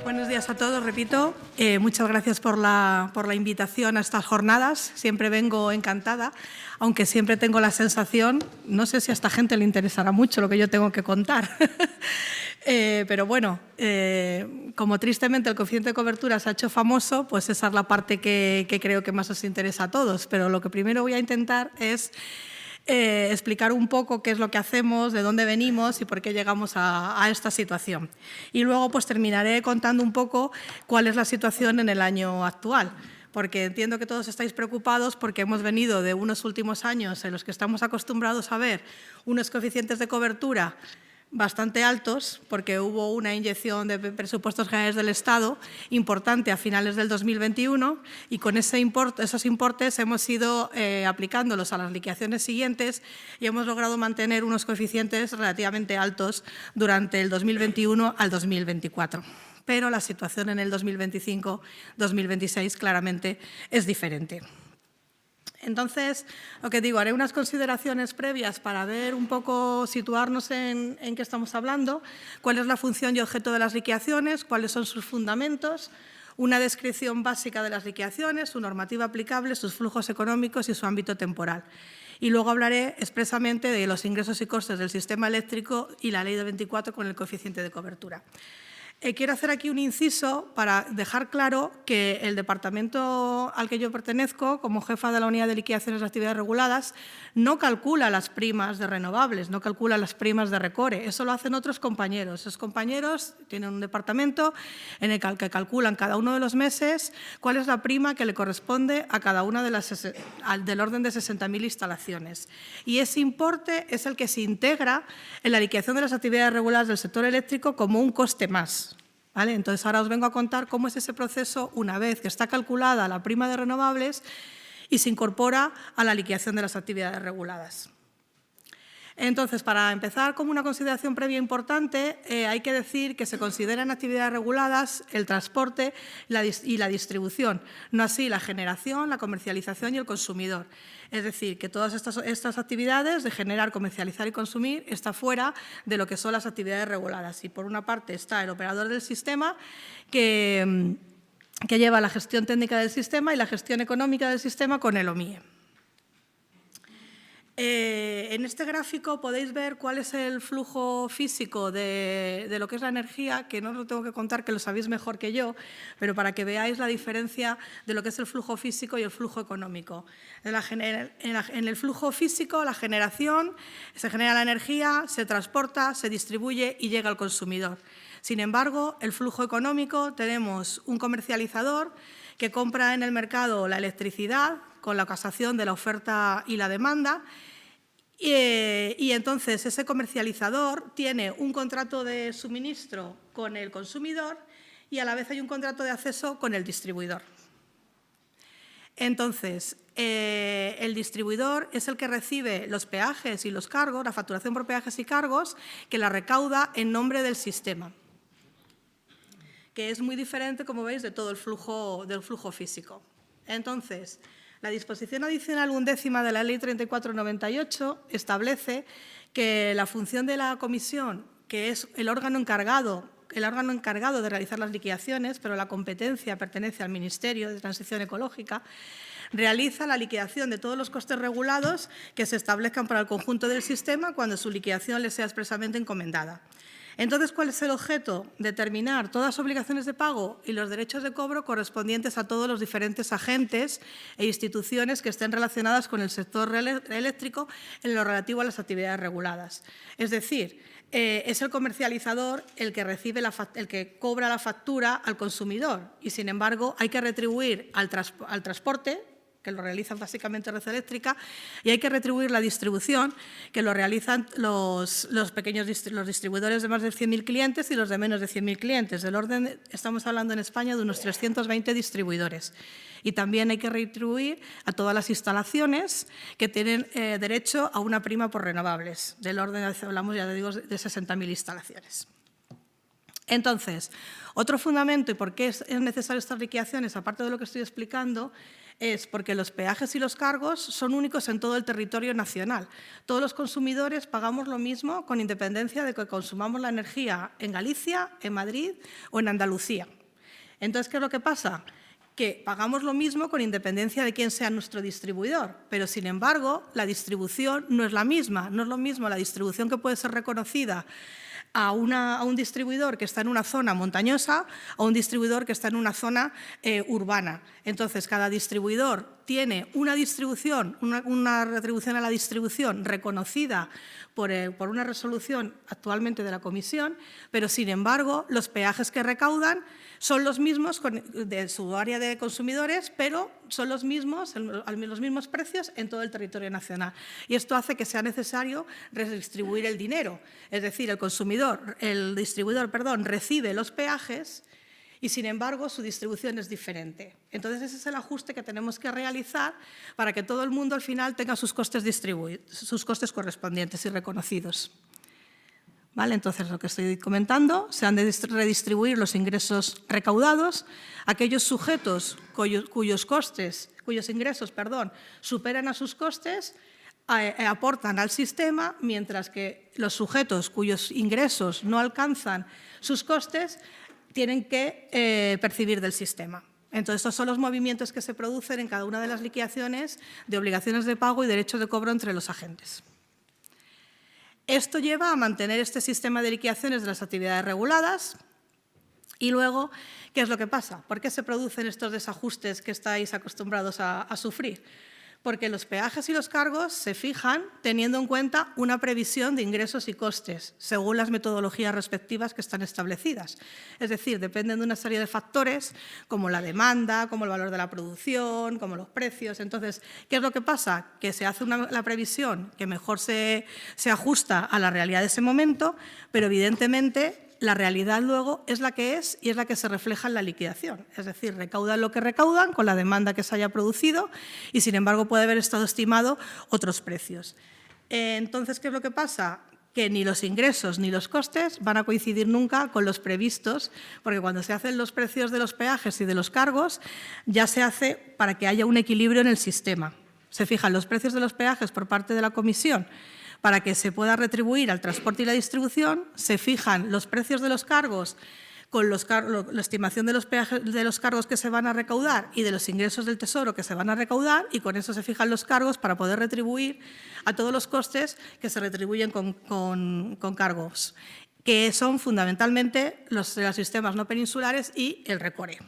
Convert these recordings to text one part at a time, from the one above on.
Buenos días a todos, repito. Muchas gracias por la invitación a estas jornadas. Siempre vengo encantada, aunque siempre tengo la sensación, no sé si a esta gente le interesará mucho lo que yo tengo que contar, pero bueno, como tristemente el coeficiente de cobertura se ha hecho famoso, pues esa es la parte que creo que más os interesa a todos. Pero lo que primero voy a intentar es explicar un poco qué es lo que hacemos, de dónde venimos y por qué llegamos a esta situación. Y luego pues terminaré contando un poco cuál es la situación en el año actual, porque entiendo que todos estáis preocupados porque hemos venido de unos últimos años en los que estamos acostumbrados a ver unos coeficientes de cobertura bastante altos, porque hubo una inyección de presupuestos generales del Estado importante a finales del 2021 y con esos importes hemos ido aplicándolos a las liquidaciones siguientes y hemos logrado mantener unos coeficientes relativamente altos durante el 2021 al 2024. Pero la situación en el 2025-2026 claramente es diferente. Entonces, lo que digo, haré unas consideraciones previas para ver un poco, situarnos en qué estamos hablando, cuál es la función y objeto de las liquidaciones, cuáles son sus fundamentos, una descripción básica de las liquidaciones, su normativa aplicable, sus flujos económicos y su ámbito temporal. Y luego hablaré expresamente de los ingresos y costes del sistema eléctrico y la Ley de 24 con el coeficiente de cobertura. Quiero hacer aquí un inciso para dejar claro que el departamento al que yo pertenezco, como jefa de la Unidad de Liquidaciones de Actividades Reguladas, no calcula las primas de renovables, no calcula las primas de Recore. Eso lo hacen otros compañeros. Esos compañeros tienen un departamento en el que calculan cada uno de los meses cuál es la prima que le corresponde a cada una de del orden de 60.000 instalaciones. Y ese importe es el que se integra en la liquidación de las actividades reguladas del sector eléctrico como un coste más. ¿Vale? Entonces, ahora os vengo a contar cómo es ese proceso una vez que está calculada la prima de renovables y se incorpora a la liquidación de las actividades reguladas. Entonces, para empezar, como una consideración previa importante, hay que decir que se consideran actividades reguladas el transporte y la distribución, no así la generación, la comercialización y el consumidor. Es decir, que todas estas actividades de generar, comercializar y consumir está fuera de lo que son las actividades reguladas. Y por una parte está el operador del sistema que lleva la gestión técnica del sistema y la gestión económica del sistema con el OMIE. En este gráfico podéis ver cuál es el flujo físico de lo que es la energía, que no os lo tengo que contar, que lo sabéis mejor que yo, pero para que veáis la diferencia de lo que es el flujo físico y el flujo económico. En el flujo físico, la generación, se genera la energía, se transporta, se distribuye y llega al consumidor. Sin embargo, el flujo económico, tenemos un comercializador que compra en el mercado la electricidad con la casación de la oferta y la demanda y entonces ese comercializador tiene un contrato de suministro con el consumidor y a la vez hay un contrato de acceso con el distribuidor. Entonces, el distribuidor es el que recibe los peajes y los cargos, la facturación por peajes y cargos, que la recauda en nombre del sistema, que es muy diferente, como veis, de todo el flujo físico. Entonces, la disposición adicional 1ª de la Ley 3498 establece que la función de la comisión, que es el órgano encargado de realizar las liquidaciones, pero la competencia pertenece al Ministerio de Transición Ecológica, realiza la liquidación de todos los costes regulados que se establezcan para el conjunto del sistema cuando su liquidación le sea expresamente encomendada. Entonces, ¿cuál es el objeto? Determinar todas las obligaciones de pago y los derechos de cobro correspondientes a todos los diferentes agentes e instituciones que estén relacionadas con el sector eléctrico en lo relativo a las actividades reguladas. Es decir, es el comercializador el que cobra la factura al consumidor y, sin embargo, hay que retribuir al transporte, que lo realizan básicamente Red Eléctrica, y hay que retribuir la distribución, que lo realizan los distribuidores de más de 100.000 clientes y los de menos de 100.000 clientes. Del orden, estamos hablando en España de unos 320 distribuidores. Y también hay que retribuir a todas las instalaciones que tienen derecho a una prima por renovables. Del orden, hablamos ya de 60.000 instalaciones. Entonces, otro fundamento y por qué es necesario estas liquidaciones, aparte de lo que estoy explicando, es porque los peajes y los cargos son únicos en todo el territorio nacional. Todos los consumidores pagamos lo mismo con independencia de que consumamos la energía en Galicia, en Madrid o en Andalucía. Entonces, ¿qué es lo que pasa? Que pagamos lo mismo con independencia de quién sea nuestro distribuidor, pero, sin embargo, la distribución no es la misma. No es lo mismo la distribución que puede ser reconocida a un distribuidor que está en una zona montañosa a un distribuidor que está en una zona urbana. Entonces, cada distribuidor tiene una distribución, una retribución a la distribución reconocida por una resolución actualmente de la Comisión, pero, sin embargo, los peajes que recaudan son los mismos de su área de consumidores, pero son los mismos precios en todo el territorio nacional. Y esto hace que sea necesario redistribuir el dinero. Es decir, el distribuidor recibe los peajes y, sin embargo, su distribución es diferente. Entonces, ese es el ajuste que tenemos que realizar para que todo el mundo al final tenga sus costes correspondientes y reconocidos. ¿Vale? Entonces, lo que estoy comentando, se han de redistribuir los ingresos recaudados. Aquellos sujetos cuyos ingresos superan a sus costes, aportan al sistema, mientras que los sujetos cuyos ingresos no alcanzan sus costes tienen que percibir del sistema. Entonces, estos son los movimientos que se producen en cada una de las liquidaciones de obligaciones de pago y derechos de cobro entre los agentes. Esto lleva a mantener este sistema de liquidaciones de las actividades reguladas. Y luego, ¿qué es lo que pasa? ¿Por qué se producen estos desajustes que estáis acostumbrados a sufrir? Porque los peajes y los cargos se fijan teniendo en cuenta una previsión de ingresos y costes, según las metodologías respectivas que están establecidas. Es decir, dependen de una serie de factores, como la demanda, como el valor de la producción, como los precios. Entonces, ¿qué es lo que pasa? Que se hace la previsión que mejor se ajusta a la realidad de ese momento, pero, evidentemente, la realidad luego es la que es y es la que se refleja en la liquidación. Es decir, recaudan lo que recaudan con la demanda que se haya producido y, sin embargo, puede haber estado estimado otros precios. Entonces, ¿qué es lo que pasa? Que ni los ingresos ni los costes van a coincidir nunca con los previstos, porque cuando se hacen los precios de los peajes y de los cargos, ya se hace para que haya un equilibrio en el sistema. Se fijan los precios de los peajes por parte de la Comisión para que se pueda retribuir al transporte y la distribución, se fijan los precios de los cargos con la estimación de los cargos que se van a recaudar y de los ingresos del Tesoro que se van a recaudar, y con eso se fijan los cargos para poder retribuir a todos los costes que se retribuyen con cargos, que son fundamentalmente los sistemas no peninsulares y el RECORE.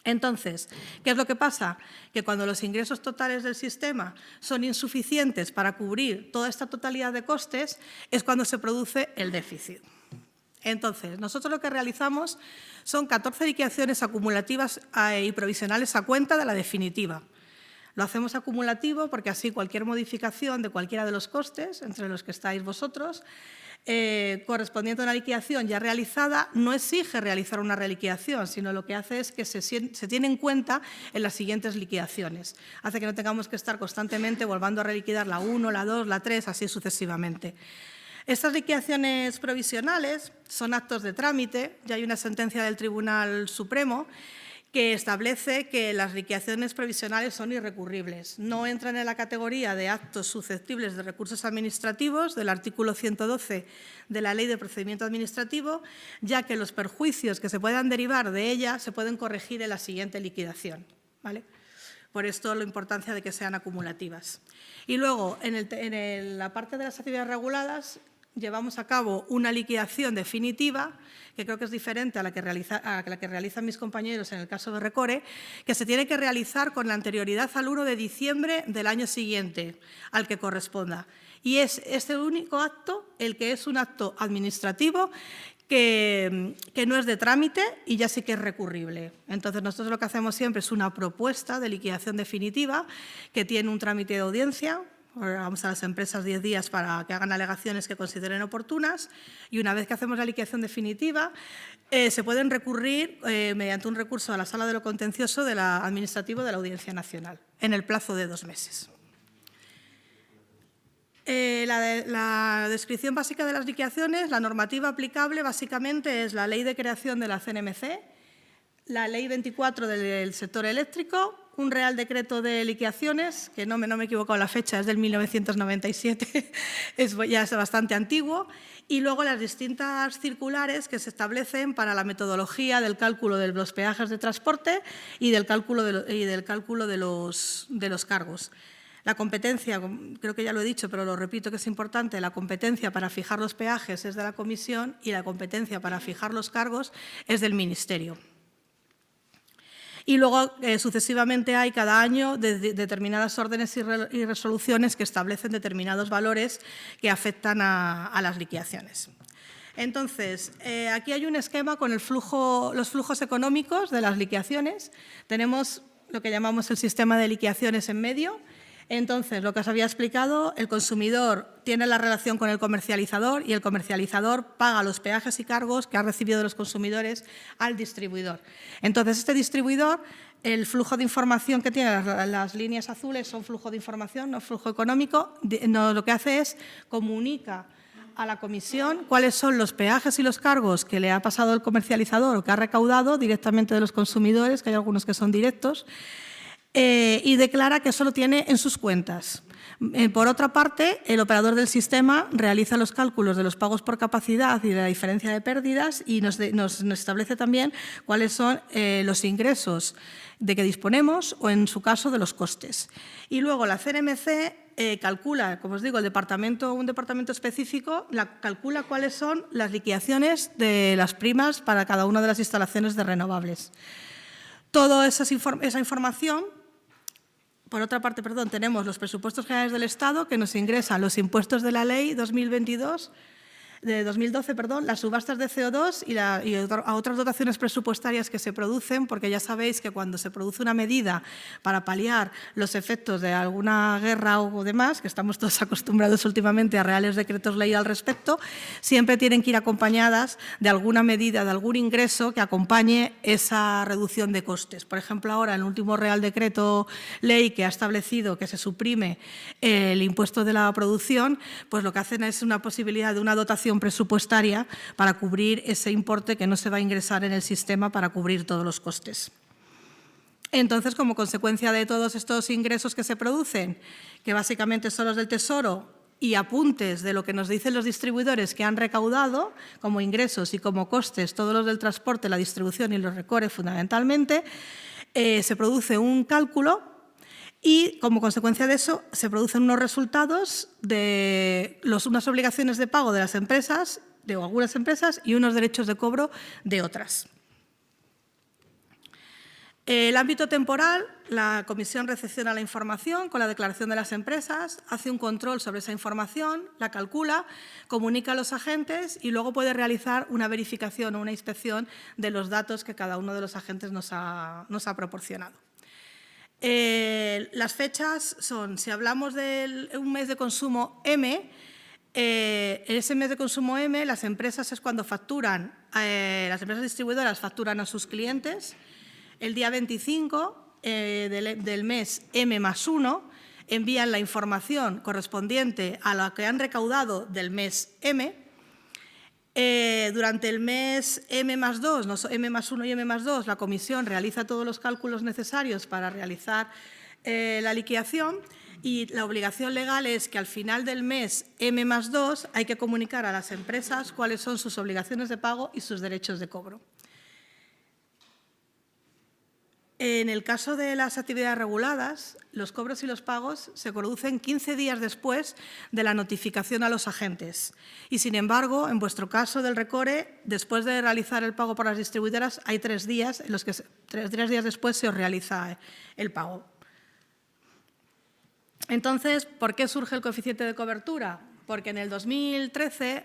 Entonces, ¿qué es lo que pasa? Que cuando los ingresos totales del sistema son insuficientes para cubrir toda esta totalidad de costes, es cuando se produce el déficit. Entonces, nosotros lo que realizamos son 14 liquidaciones acumulativas y provisionales a cuenta de la definitiva. Lo hacemos acumulativo porque así cualquier modificación de cualquiera de los costes, entre los que estáis vosotros, correspondiente a una liquidación ya realizada, no exige realizar una reliquidación, sino lo que hace es que se tiene en cuenta en las siguientes liquidaciones. Hace que no tengamos que estar constantemente volviendo a reliquidar la 1, la 2, la 3, así sucesivamente. Estas liquidaciones provisionales son actos de trámite. Ya hay una sentencia del Tribunal Supremo que establece que las liquidaciones provisionales son irrecurribles. No entran en la categoría de actos susceptibles de recursos administrativos del artículo 112 de la Ley de Procedimiento Administrativo, ya que los perjuicios que se puedan derivar de ella se pueden corregir en la siguiente liquidación, ¿vale? Por esto la importancia de que sean acumulativas. Y luego, en la parte de las actividades reguladas, llevamos a cabo una liquidación definitiva, que creo que es diferente a la que realizan mis compañeros en el caso de RECORE, que se tiene que realizar con la anterioridad al 1 de diciembre del año siguiente, al que corresponda. Y es este único acto el que es un acto administrativo que no es de trámite y ya sí que es recurrible. Entonces, nosotros lo que hacemos siempre es una propuesta de liquidación definitiva que tiene un trámite de audiencia. Vamos a las empresas 10 días para que hagan alegaciones que consideren oportunas, y una vez que hacemos la liquidación definitiva se pueden recurrir mediante un recurso a la Sala de lo Contencioso Administrativo de la Audiencia Nacional en el plazo de 2 meses. La descripción básica de las liquidaciones, la normativa aplicable básicamente es la Ley de Creación de la CNMC, la Ley 24 del sector eléctrico un Real Decreto de liquidaciones, que no me he equivocado la fecha, es del 1997, ya es bastante antiguo, y luego las distintas circulares que se establecen para la metodología del cálculo de los peajes de transporte y del cálculo de los cargos. La competencia, creo que ya lo he dicho, pero lo repito que es importante, la competencia para fijar los peajes es de la Comisión y la competencia para fijar los cargos es del Ministerio. Y luego, sucesivamente, hay cada año determinadas órdenes y resoluciones que establecen determinados valores que afectan a las liquidaciones. Entonces, aquí hay un esquema con los flujos económicos de las liquidaciones. Tenemos lo que llamamos el sistema de liquidaciones en medio. Entonces, lo que os había explicado, el consumidor tiene la relación con el comercializador y el comercializador paga los peajes y cargos que ha recibido de los consumidores al distribuidor. Entonces, este distribuidor, el flujo de información que tiene, las líneas azules son flujo de información, no flujo económico, lo que hace es comunica a la Comisión cuáles son los peajes y los cargos que le ha pasado el comercializador o que ha recaudado directamente de los consumidores, que hay algunos que son directos, y declara que eso lo tiene en sus cuentas. Por otra parte, el operador del sistema realiza los cálculos de los pagos por capacidad y de la diferencia de pérdidas y nos establece también cuáles son los ingresos de que disponemos o, en su caso, de los costes. Y luego la CNMC calcula, como os digo, un departamento específico, calcula cuáles son las liquidaciones de las primas para cada una de las instalaciones de renovables. Toda esa información. Por otra parte, tenemos los presupuestos generales del Estado que nos ingresan los impuestos de la Ley 2012, las subastas de CO2 y a otras dotaciones presupuestarias que se producen, porque ya sabéis que cuando se produce una medida para paliar los efectos de alguna guerra o demás, que estamos todos acostumbrados últimamente a reales decretos ley al respecto, siempre tienen que ir acompañadas de alguna medida, de algún ingreso que acompañe esa reducción de costes. Por ejemplo, ahora el último Real Decreto Ley que ha establecido que se suprime el impuesto de la producción, pues lo que hacen es una posibilidad de una dotación presupuestaria para cubrir ese importe que no se va a ingresar en el sistema para cubrir todos los costes. Entonces, como consecuencia de todos estos ingresos que se producen, que básicamente son los del Tesoro y apuntes de lo que nos dicen los distribuidores que han recaudado como ingresos y como costes, todos los del transporte, la distribución y los recores fundamentalmente, se produce un cálculo. Y, como consecuencia de eso, se producen unos resultados de unas obligaciones de pago de las empresas, de algunas empresas, y unos derechos de cobro de otras. El ámbito temporal, la Comisión recepciona la información con la declaración de las empresas, hace un control sobre esa información, la calcula, comunica a los agentes y luego puede realizar una verificación o una inspección de los datos que cada uno de los agentes nos ha proporcionado. Las fechas son, si hablamos de un mes de consumo M, en ese mes de consumo M las empresas es cuando facturan, las empresas distribuidoras facturan a sus clientes. El día 25 del mes M+1 envían la información correspondiente a lo que han recaudado del mes M. Durante el mes M+2, M+1 y M+2, la Comisión realiza todos los cálculos necesarios para realizar la liquidación y la obligación legal es que al final del mes M+2 hay que comunicar a las empresas cuáles son sus obligaciones de pago y sus derechos de cobro. En el caso de las actividades reguladas, los cobros y los pagos se producen 15 días después de la notificación a los agentes. Y, sin embargo, en vuestro caso del RECORE, después de realizar el pago por las distribuidoras, hay 3 días en los que 3 días después se os realiza el pago. Entonces, ¿por qué surge el coeficiente de cobertura? Porque en el 2013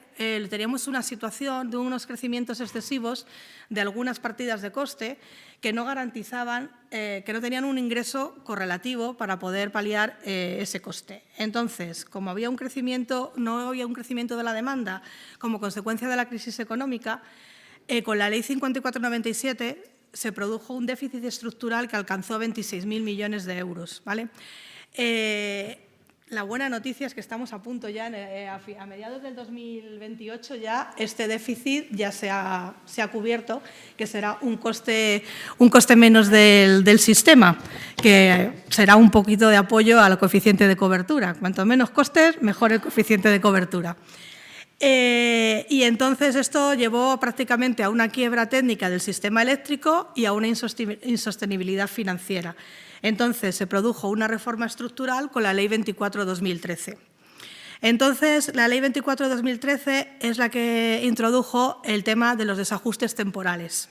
teníamos una situación de unos crecimientos excesivos de algunas partidas de coste que no garantizaban, que no tenían un ingreso correlativo para poder paliar ese coste. Entonces, como había un crecimiento, no había un crecimiento de la demanda como consecuencia de la crisis económica, con la Ley 5497 se produjo un déficit estructural que alcanzó 26.000 millones de euros, ¿vale? la buena noticia es que estamos a punto ya, a mediados del 2028 ya este déficit ya se ha cubierto, que será un coste menos del sistema, que será un poquito de apoyo al coeficiente de cobertura. Cuanto menos costes, mejor el coeficiente de cobertura. Y entonces esto llevó prácticamente a una quiebra técnica del sistema eléctrico y a una insostenibilidad financiera. Entonces se produjo una reforma estructural con la Ley 24/2013. Entonces, la Ley 24/2013 es la que introdujo el tema de los desajustes temporales.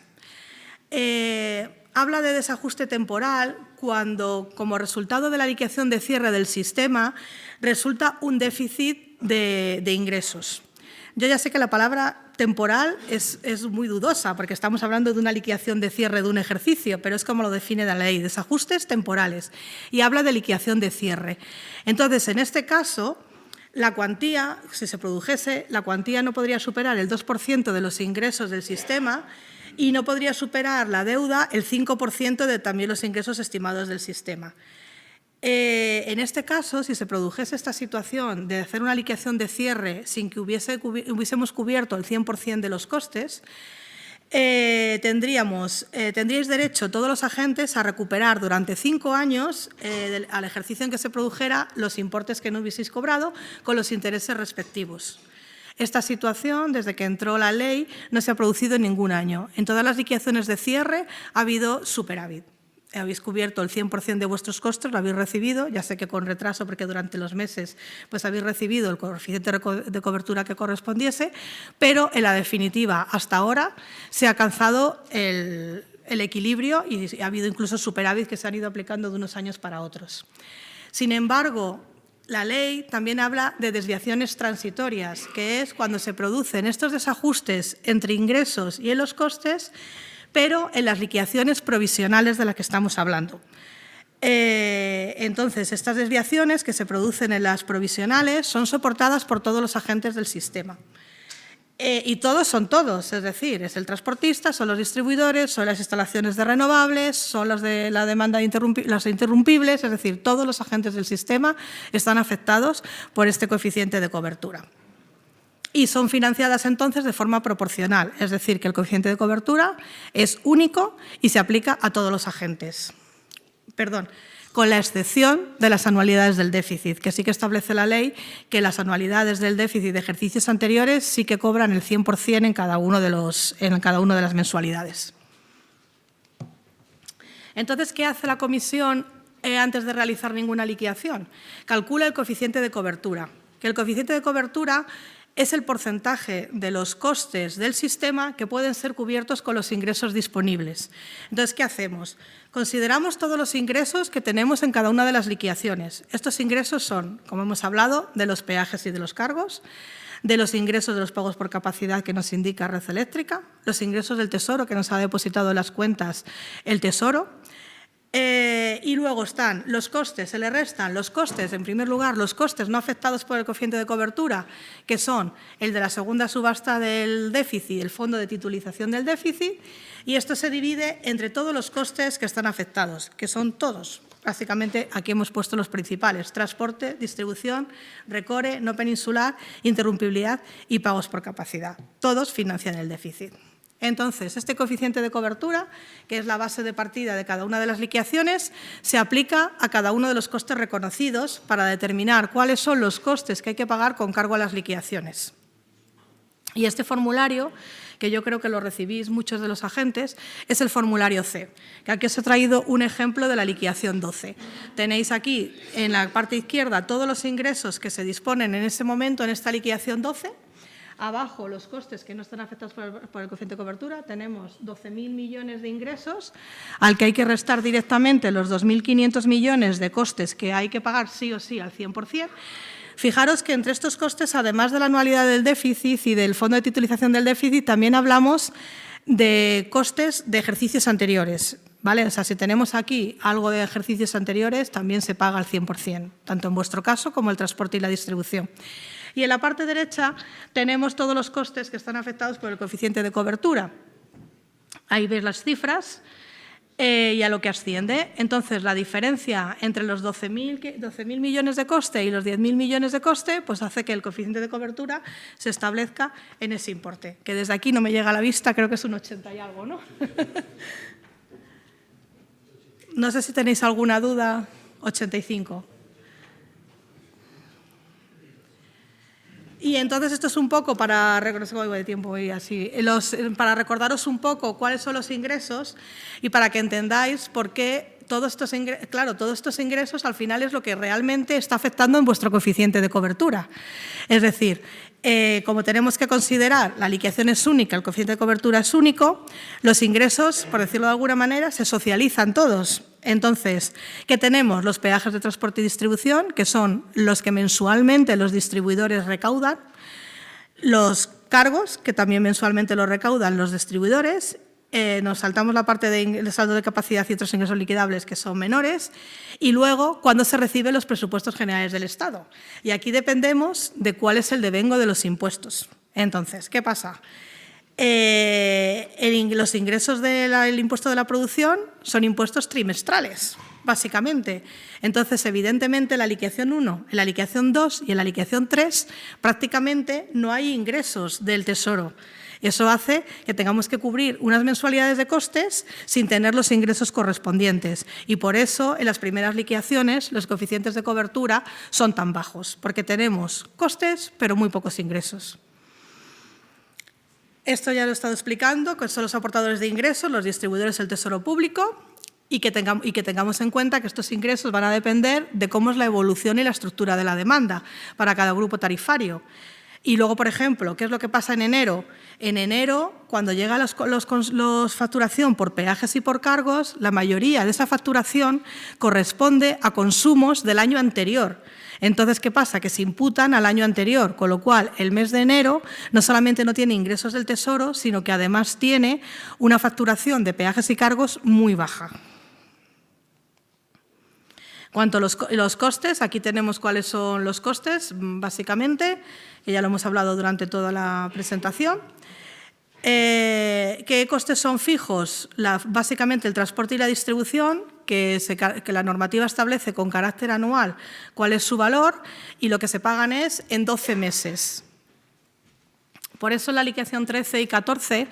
Habla de desajuste temporal cuando, como resultado de la liquidación de cierre del sistema, resulta un déficit de ingresos. Yo ya sé que la palabra temporal es muy dudosa, porque estamos hablando de una liquidación de cierre de un ejercicio, pero es como lo define la ley, desajustes temporales, y habla de liquidación de cierre. Entonces, en este caso, la cuantía, si se produjese, la cuantía no podría superar el 2% de los ingresos del sistema y no podría superar la deuda el 5% de también los ingresos estimados del sistema. En este caso, si se produjese esta situación de hacer una liquidación de cierre sin que hubiésemos cubierto el 100% de los costes, tendríais derecho todos los agentes a recuperar durante 5 años al ejercicio en que se produjera los importes que no hubieseis cobrado con los intereses respectivos. Esta situación, desde que entró la ley, no se ha producido en ningún año. En todas las liquidaciones de cierre ha habido superávit. Habéis cubierto el 100% de vuestros costes, lo habéis recibido, ya sé que con retraso porque durante los meses pues habéis recibido el coeficiente de cobertura que correspondiese, pero en la definitiva hasta ahora se ha alcanzado el equilibrio y ha habido incluso superávit que se han ido aplicando de unos años para otros. Sin embargo, la ley también habla de desviaciones transitorias, que es cuando se producen estos desajustes entre ingresos y en los costes, pero en las liquidaciones provisionales de las que estamos hablando. Entonces, estas desviaciones que se producen en las provisionales son soportadas por todos los agentes del sistema. Y todos son todos, es decir, es el transportista, son los distribuidores, son las instalaciones de renovables, son los de la demanda los interrumpibles, es decir, todos los agentes del sistema están afectados por este coeficiente de cobertura. Y son financiadas entonces de forma proporcional, es decir, que el coeficiente de cobertura es único y se aplica a todos los agentes. Perdón, con la excepción de las anualidades del déficit, que sí que establece la ley que las anualidades del déficit de ejercicios anteriores sí que cobran el 100% en cada una de las mensualidades. Entonces, ¿qué hace la comisión antes de realizar ninguna liquidación? Calcula el coeficiente de cobertura, que el coeficiente de cobertura es el porcentaje de los costes del sistema que pueden ser cubiertos con los ingresos disponibles. Entonces, ¿qué hacemos? Consideramos todos los ingresos que tenemos en cada una de las liquidaciones. Estos ingresos son, como hemos hablado, de los peajes y de los cargos, de los ingresos de los pagos por capacidad que nos indica Red Eléctrica, los ingresos del Tesoro que nos ha depositado en las cuentas el Tesoro, y luego están los costes, se le restan los costes, en primer lugar, los costes no afectados por el coeficiente de cobertura, que son el de la segunda subasta del déficit, el fondo de titulización del déficit, y esto se divide entre todos los costes que están afectados, que son todos. Básicamente, aquí hemos puesto los principales: transporte, distribución, recore, no peninsular, interrumpibilidad y pagos por capacidad. Todos financian el déficit. Entonces, este coeficiente de cobertura, que es la base de partida de cada una de las liquidaciones, se aplica a cada uno de los costes reconocidos para determinar cuáles son los costes que hay que pagar con cargo a las liquidaciones. Y este formulario, que yo creo que lo recibís muchos de los agentes, es el formulario C, que aquí os he traído un ejemplo de la liquidación 12. Tenéis aquí, en la parte izquierda, todos los ingresos que se disponen en ese momento en esta liquidación 12. Abajo, los costes que no están afectados por el coeficiente de cobertura. Tenemos 12.000 millones de ingresos, al que hay que restar directamente los 2.500 millones de costes que hay que pagar sí o sí al 100%. Fijaros que entre estos costes, además de la anualidad del déficit y del fondo de titulización del déficit, también hablamos de costes de ejercicios anteriores, ¿vale? O sea, si tenemos aquí algo de ejercicios anteriores, también se paga al 100%, tanto en vuestro caso como el transporte y la distribución. Y en la parte derecha tenemos todos los costes que están afectados por el coeficiente de cobertura. Ahí veis las cifras. y a lo que asciende. Entonces, la diferencia entre los 12.000 millones de coste y los 10.000 millones de coste pues hace que el coeficiente de cobertura se establezca en ese importe, que desde aquí no me llega a la vista, creo que es un 80 y algo, ¿no? No sé si tenéis alguna duda. 85. Y entonces esto es un poco para recordaros un poco cuáles son los ingresos y para que entendáis por qué todos estos ingresos al final es lo que realmente está afectando en vuestro coeficiente de cobertura. Es decir, como tenemos que considerar la liquidación es única, el coeficiente de cobertura es único, los ingresos, por decirlo de alguna manera, se socializan todos. Entonces, ¿qué tenemos? Los peajes de transporte y distribución, que son los que mensualmente los distribuidores recaudan, los cargos, que también mensualmente los recaudan los distribuidores, nos saltamos la parte de saldo de capacidad y otros ingresos liquidables que son menores, y luego cuando se reciben los presupuestos generales del Estado. Y aquí dependemos de cuál es el devengo de los impuestos. Entonces, ¿qué pasa? Los ingresos del impuesto de la producción son impuestos trimestrales, básicamente. Entonces, evidentemente, en la liquidación 1, en la liquidación 2 y en la liquidación 3 prácticamente no hay ingresos del Tesoro. Eso hace que tengamos que cubrir unas mensualidades de costes sin tener los ingresos correspondientes. Y por eso, en las primeras liquidaciones, los coeficientes de cobertura son tan bajos, porque tenemos costes, pero muy pocos ingresos. Esto ya lo he estado explicando, que son los aportadores de ingresos, los distribuidores del Tesoro Público, y que tengamos en cuenta que estos ingresos van a depender de cómo es la evolución y la estructura de la demanda para cada grupo tarifario. Y luego, por ejemplo, ¿qué es lo que pasa en enero? En enero, cuando llega la facturación por peajes y por cargos, la mayoría de esa facturación corresponde a consumos del año anterior. Entonces, ¿qué pasa? Que se imputan al año anterior, con lo cual el mes de enero no solamente no tiene ingresos del Tesoro, sino que además tiene una facturación de peajes y cargos muy baja. Cuanto a los costes, aquí tenemos cuáles son los costes, básicamente, que ya lo hemos hablado durante toda la presentación. ¿Qué costes son fijos? Básicamente el transporte y la distribución, que la normativa establece con carácter anual cuál es su valor y lo que se pagan es en 12 meses. Por eso en la liquidación 13 y 14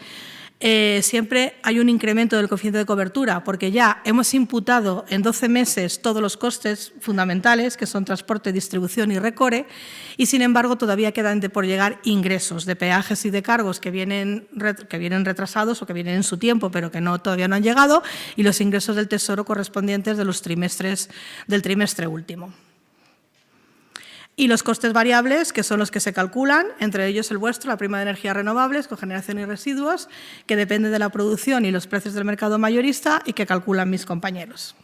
siempre hay un incremento del coeficiente de cobertura, porque ya hemos imputado en 12 meses todos los costes fundamentales, que son transporte, distribución y recore, y sin embargo todavía quedan por llegar ingresos de peajes y de cargos que vienen retrasados o que vienen en su tiempo, pero que todavía no han llegado, y los ingresos del Tesoro correspondientes de los trimestres del trimestre último. Y los costes variables, que son los que se calculan, entre ellos el vuestro, la prima de energías renovables, cogeneración y residuos, que depende de la producción y los precios del mercado mayorista y que calculan mis compañeros.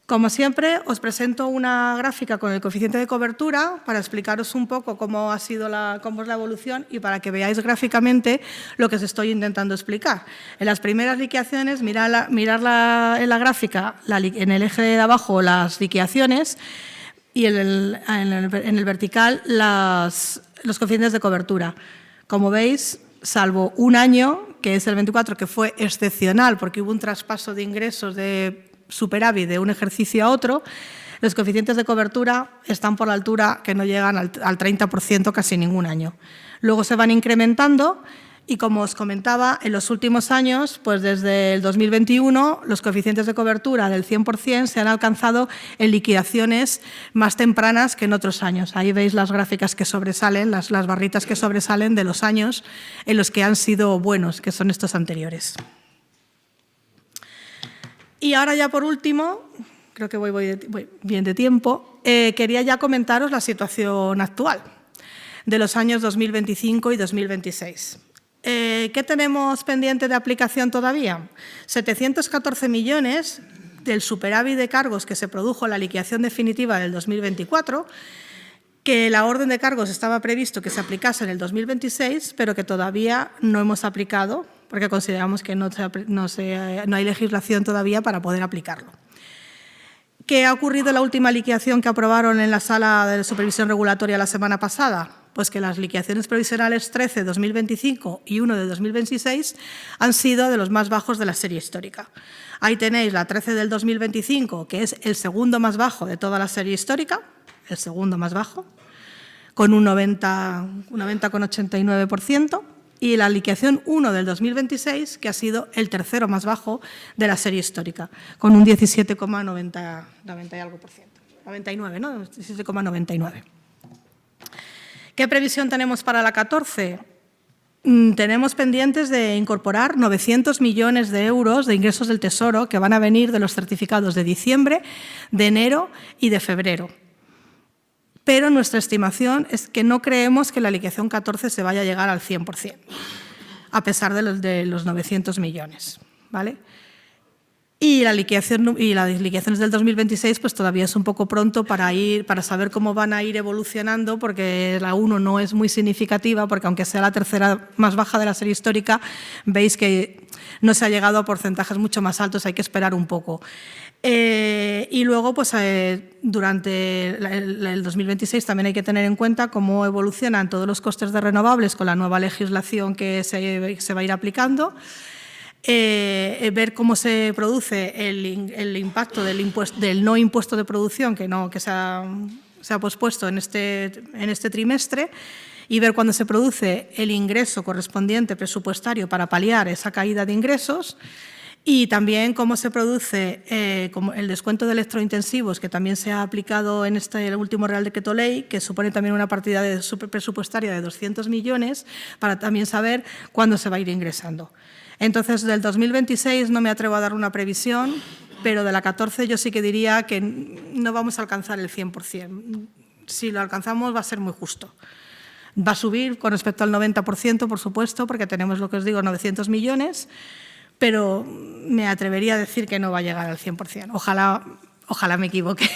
Como siempre, os presento una gráfica con el coeficiente de cobertura para explicaros un poco cómo es la evolución y para que veáis gráficamente lo que os estoy intentando explicar. En las primeras liquidaciones, mirar en la gráfica, en el eje de abajo, las liquidaciones, y en el vertical los coeficientes de cobertura. Como veis, salvo un año, que es el 24, que fue excepcional porque hubo un traspaso de ingresos de superávit de un ejercicio a otro, los coeficientes de cobertura están por la altura que no llegan al 30% casi ningún año. Luego se van incrementando y, como os comentaba, en los últimos años, pues desde el 2021, los coeficientes de cobertura del 100% se han alcanzado en liquidaciones más tempranas que en otros años. Ahí veis las gráficas que sobresalen, las barritas que sobresalen de los años en los que han sido buenos, que son estos anteriores. Y ahora ya por último, creo que voy bien de tiempo, quería ya comentaros la situación actual de los años 2025 y 2026. ¿Qué tenemos pendiente de aplicación todavía? 714 millones del superávit de cargos que se produjo en la liquidación definitiva del 2024, que la orden de cargos estaba previsto que se aplicase en el 2026, pero que todavía no hemos aplicado, porque consideramos que no hay legislación todavía para poder aplicarlo. ¿Qué ha ocurrido en la última liquidación que aprobaron en la Sala de Supervisión Regulatoria la semana pasada? Pues que las liquidaciones provisionales 13 de 2025 y 1 de 2026 han sido de los más bajos de la serie histórica. Ahí tenéis la 13 del 2025, que es el segundo más bajo de toda la serie histórica, el segundo más bajo, con un 90,89%, y la liquidación 1 del 2026, que ha sido el tercero más bajo de la serie histórica, con un 17,90 y algo por ciento. 99, ¿no? 17,99. ¿Qué previsión tenemos para la 14? Tenemos pendientes de incorporar 900 millones de euros de ingresos del Tesoro que van a venir de los certificados de diciembre, de enero y de febrero. Pero nuestra estimación es que no creemos que la liquidación 14 se vaya a llegar al 100%, a pesar de los 900 millones. ¿Vale? Y las liquidaciones del 2026 pues todavía es un poco pronto para saber cómo van a ir evolucionando, porque la 1 no es muy significativa, porque aunque sea la tercera más baja de la serie histórica, veis que no se ha llegado a porcentajes mucho más altos, hay que esperar un poco. Y luego, pues durante el 2026 también hay que tener en cuenta cómo evolucionan todos los costes de renovables con la nueva legislación que se va a ir aplicando. Ver cómo se produce el impacto del no impuesto de producción que se ha pospuesto en este trimestre, y ver cuándo se produce el ingreso correspondiente presupuestario para paliar esa caída de ingresos, y también cómo se produce el descuento de electrointensivos, que también se ha aplicado en el último Real Decreto Ley, que supone también una partida presupuestaria de 200 millones, para también saber cuándo se va a ir ingresando. Entonces, del 2026 no me atrevo a dar una previsión, pero de la 14 yo sí que diría que no vamos a alcanzar el 100%. Si lo alcanzamos va a ser muy justo. Va a subir con respecto al 90%, por supuesto, porque tenemos, lo que os digo, 900 millones, pero me atrevería a decir que no va a llegar al 100%. Ojalá me equivoque.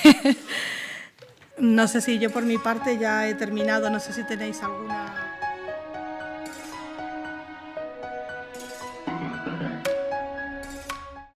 No sé si yo por mi parte ya he terminado, no sé si tenéis alguna...